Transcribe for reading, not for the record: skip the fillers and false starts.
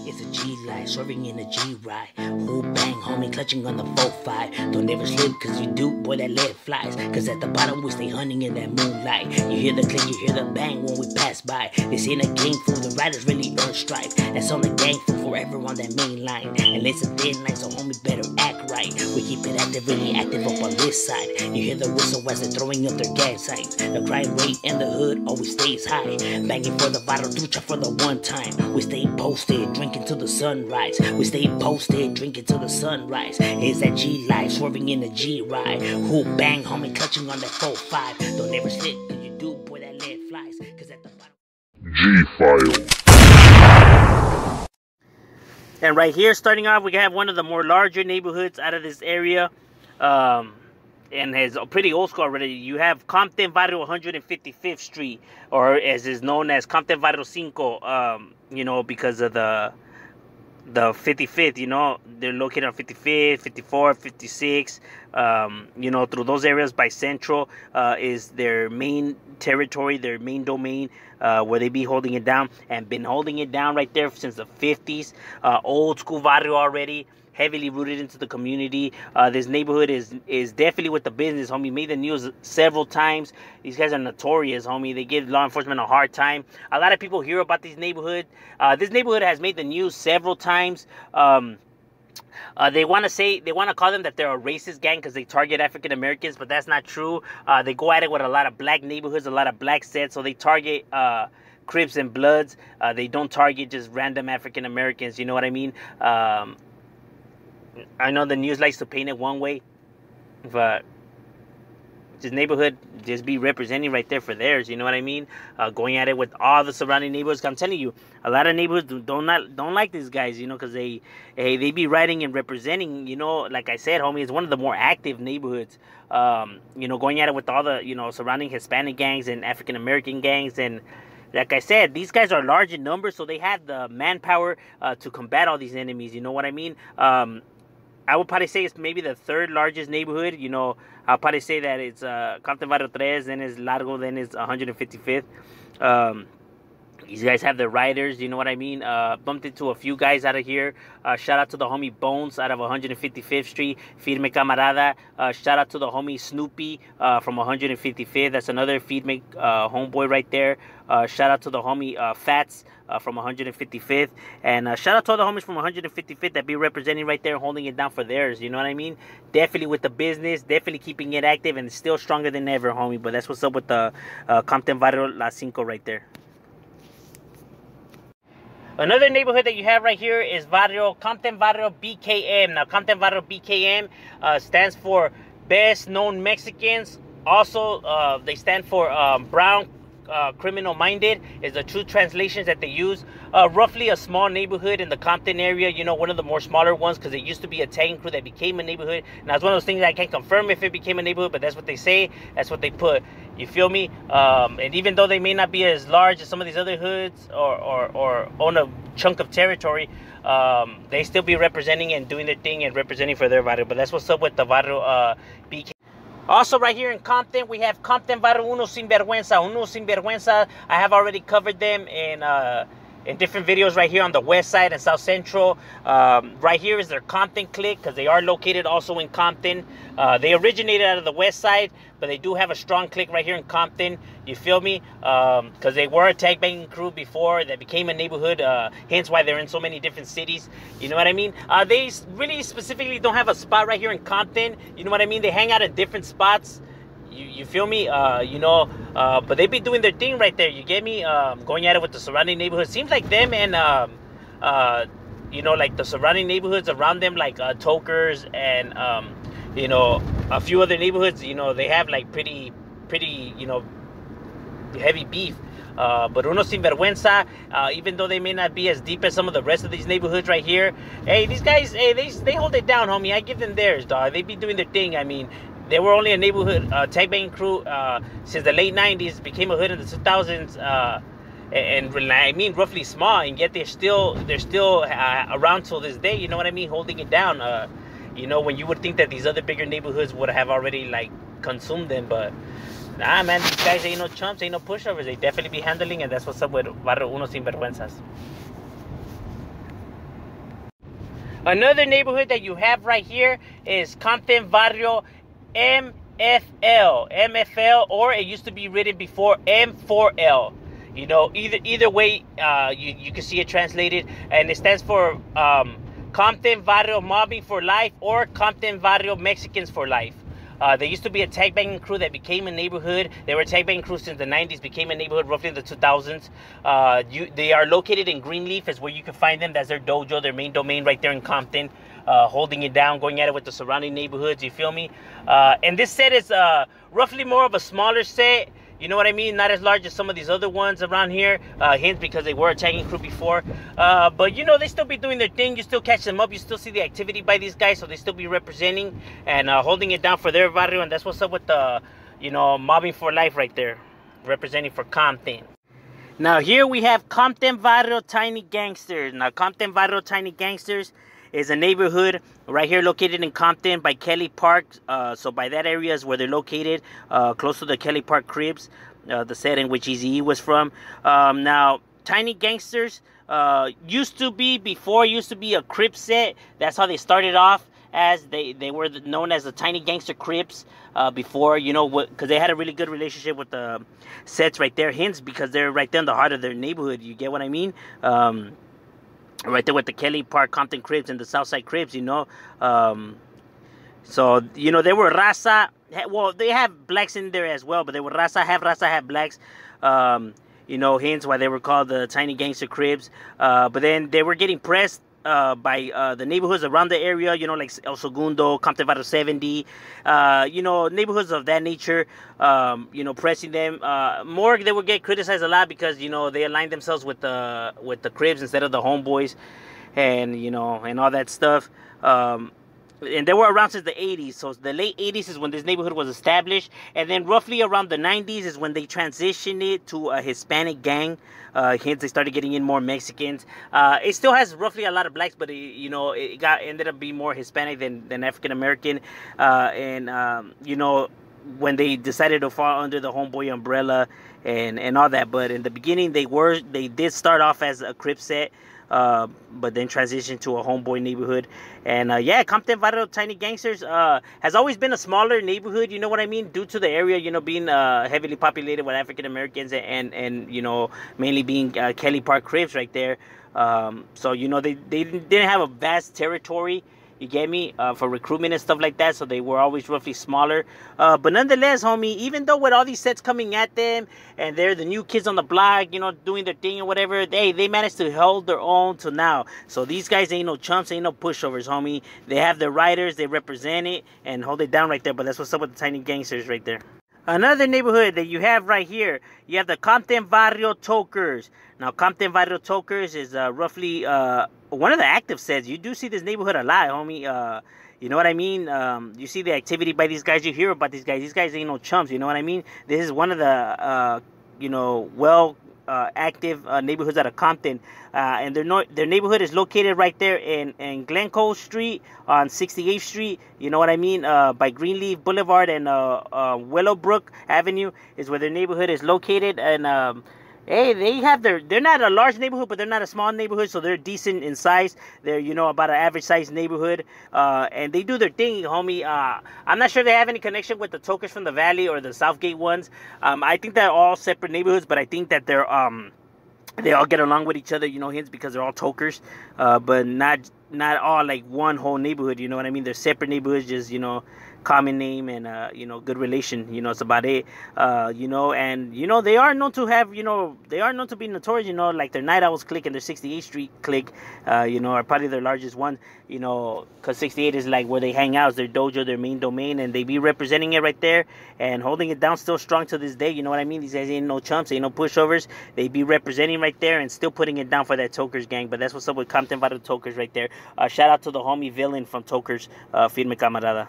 It's a G life, swerving in a G ride. Who bang, homie, clutching on the 4-5. Don't ever slip, cause you do, boy, that lead flies. Cause at the bottom we stay hunting in that moonlight. You hear the click, you hear the bang when we pass by. This ain't a game fool, the riders really earn stripe. That's on the gang fool, forever on that main line. And it's a thin line, so homie better act right. We keep it active, really active up on this side. You hear the whistle as they're throwing up their gas signs. The crime rate in the hood always stays high. Banging for the vital, ducha for the one time. We stay posted, drinking till the sunrise. We stay posted, drinking till the sunrise. It's that G life, swerving in the G ride. Who bang, homie, clutching on that 4-5. Don't ever slip, cause you do, boy, that lead flies. Cause at the bottom G-File. And right here, starting off, we have one of the more larger neighborhoods out of this area. And has a pretty old school already. You have Compton Barrio 155th Street, or as is known as Compton Barrio 5, you know, because of the 55th, you know, they're located on 55th, 54, 56, you know, through those areas by Central is their main territory, their main domain, where they be holding it down, and been holding it down right there since the 50s. Old school barrio already, heavily rooted into the community. This neighborhood is definitely with the business, homie. Made the news several times. These guys are notorious, homie. They give law enforcement a hard time. A lot of people hear about this neighborhood. This neighborhood has made the news several times. They want to call them that they're a racist gang because they target African Americans, but that's not true. They go at it with a lot of black neighborhoods, a lot of black sets, so they target Crips and Bloods. They don't target just random African Americans. You know what I mean? I know the news likes to paint it one way, but this neighborhood just be representing right there for theirs. You know what I mean? Going at it with all the surrounding neighborhoods. I'm telling you, a lot of neighborhoods don't like these guys. You know, because they be writing and representing. You know, like I said, homie, it's one of the more active neighborhoods. You know, going at it with all the surrounding Hispanic gangs and African American gangs. And like I said, these guys are large in numbers, so they have the manpower to combat all these enemies. You know what I mean? I would probably say it's maybe the third largest neighborhood. You know, I'll probably say that it's Compton Barrio 3, then it's Largo, then it's 155th. These guys have the riders, you know what I mean? Bumped into a few guys out of here. Shout out to the homie Bones out of 155th Street. Firme Camarada. Shout out to the homie Snoopy from 155th. That's another Firme homeboy right there. Shout out to the homie Fats from 155th. And shout out to all the homies from 155th that be representing right there, holding it down for theirs. You know what I mean? Definitely with the business. Definitely keeping it active and still stronger than ever, homie. But that's what's up with the Compton Barrio La 5 right there. Another neighborhood that you have right here is Compton Barrio BKM. Now, Compton Barrio BKM stands for Best Known Mexicans. Also, they stand for Brown Criminal Minded is the true translations that they use. Roughly a small neighborhood in the Compton area, you know, one of the more smaller ones, because it used to be a tagging crew that became a neighborhood. Now, it's one of those things that I can't confirm if it became a neighborhood, but that's what they say. That's what they put. You feel me? And even though they may not be as large as some of these other hoods or own a chunk of territory, they still be representing and doing their thing and representing for their barrio. But that's what's up with the barrio BK. Also, right here in Compton, we have Compton Barrio Uno Sinvergüenza. Uno Sinvergüenza, I have already covered them in different videos right here on the west side and south central. Right here is their Compton clique, because they are located also in Compton. They originated out of the west side, but they do have a strong clique right here in Compton. You feel me? Because they were a tag banging crew before that became a neighborhood, hence why they're in so many different cities. You know what I mean? They really specifically don't have a spot right here in Compton. You know what I mean? They hang out at different spots. You feel me? You know, but they be doing their thing right there. You get me? Going at it with the surrounding neighborhoods. Seems like them and, you know, like the surrounding neighborhoods around them, like Tokers and, you know, a few other neighborhoods, you know, they have like pretty, you know, heavy beef. But Uno Sinvergüenza, even though they may not be as deep as some of the rest of these neighborhoods right here, hey, these guys, hey, they hold it down, homie. I give them theirs, dog. They be doing their thing. I mean, they were only a neighborhood tag banging crew since the late 90s, became a hood in the 2000s, and I mean roughly small, and yet they're still around till this day. You know what I mean? Holding it down. You know, when you would think that these other bigger neighborhoods would have already like consumed them, but nah, man, these guys ain't no chumps, ain't no pushovers. They definitely be handling, and that's what's up with Barrio Uno Sinvergüenzas. Another neighborhood that you have right here is Compton Barrio MFL, or it used to be written before M4L. You know, either way, you can see it translated, and it stands for Compton Barrio Mobbing for Life or Compton Barrio Mexicans for Life. There used to be a tag banging crew that became a neighborhood. They were a tag banging crew since the 90s, became a neighborhood roughly in the 2000s. They are located in Greenleaf, is where you can find them. That's their dojo, their main domain right there in Compton, holding it down, going at it with the surrounding neighborhoods, you feel me? And this set is roughly more of a smaller set. You know what I mean? Not as large as some of these other ones around here. Hence, because they were a tagging crew before. But, you know, they still be doing their thing. You still catch them up. You still see the activity by these guys. So they still be representing and holding it down for their barrio. And that's what's up with the, you know, mobbing for life right there. Representing for Compton. Now, here we have Compton Barrio Tiny Gangsters. Now, Compton Barrio Tiny Gangsters is a neighborhood right here located in Compton by Kelly Park. So by that area is where they're located, close to the Kelly Park Cribs, the set in which Eazy-E was from. Now, Tiny Gangsters used to be a Crib set. That's how they started off, as they were known as the Tiny Gangster Crips before, you know, because they had a really good relationship with the sets right there. Hence, because they're right there in the heart of their neighborhood. You get what I mean? Right there with the Kelly Park Compton Cribs and the Southside Cribs, you know. So, you know, they were raza. Well, they have blacks in there as well, but they were raza, half blacks. You know, hence why they were called the Tiny Gangster Cribs. But then they were getting pressed by the neighborhoods around the area, you know, like El Segundo, Compton Barrio 70, you know, neighborhoods of that nature, you know, pressing them. More, they would get criticized a lot because, you know, they aligned themselves with the Cribs instead of the Homeboys, and, you know, and all that stuff. And they were around since the 80s. So the late 80s is when this neighborhood was established. And then roughly around the 90s is when they transitioned it to a Hispanic gang. Hence, they started getting in more Mexicans. It still has roughly a lot of blacks, but, you know, it ended up being more Hispanic than African-American. You know, when they decided to fall under the Homeboy umbrella and all that. But in the beginning, they did start off as a Crip set. But then transitioned to a Homeboy neighborhood. And yeah, Compton Barrio Tiny Gangsters has always been a smaller neighborhood, you know what I mean, due to the area, you know, being heavily populated with African Americans and you know, mainly being Kelly Park Cribs right there. So, you know, they didn't have a vast territory, you get me, for recruitment and stuff like that. So they were always roughly smaller. But nonetheless, homie, even though with all these sets coming at them, and they're the new kids on the block, you know, doing their thing or whatever, they managed to hold their own till now. So these guys ain't no chumps, ain't no pushovers, homie. They have their riders, they represent it, and hold it down right there. But that's what's up with the Tiny Gangsters right there. Another neighborhood that you have right here, you have the Compton Barrio Tokers. Now, Compton Barrio Tokers is roughly one of the active sets. You do see this neighborhood a lot, homie. You know what I mean? You see the activity by these guys. You hear about these guys. These guys ain't no chumps. You know what I mean? This is one of the, you know, active neighborhoods out of Compton. And their neighborhood is located right there in Glencoe Street on 68th Street. You know what I mean? By Greenleaf Boulevard and Willowbrook Avenue is where their neighborhood is located. And hey, they're not a large neighborhood, but they're not a small neighborhood, so they're decent in size. They're, you know, about an average size neighborhood. And they do their thing, homie. I'm not sure they have any connection with the Tokers from the Valley or the Southgate ones. I think they're all separate neighborhoods, but I think that they all get along with each other, you know, hence because they're all Tokers, but not all like one whole neighborhood, you know what I mean? They're separate neighborhoods, just, you know, common name and you know, good relation, you know, it's about it. You know, and you know, they are known to have, you know, they are known to be notorious, you know, like their Night Owls clique and their 68th Street clique, you know, are probably their largest one, you know, because 68 is like where they hang out, it's their dojo, their main domain, and they be representing it right there and holding it down still strong to this day, you know what I mean? These guys ain't no chumps, ain't no pushovers. They be representing right there and still putting it down for that Tokers gang. But that's what's up with Compton Barrio Tokers right there. Shout out to the homie Villain from Tokers, Firme Camarada.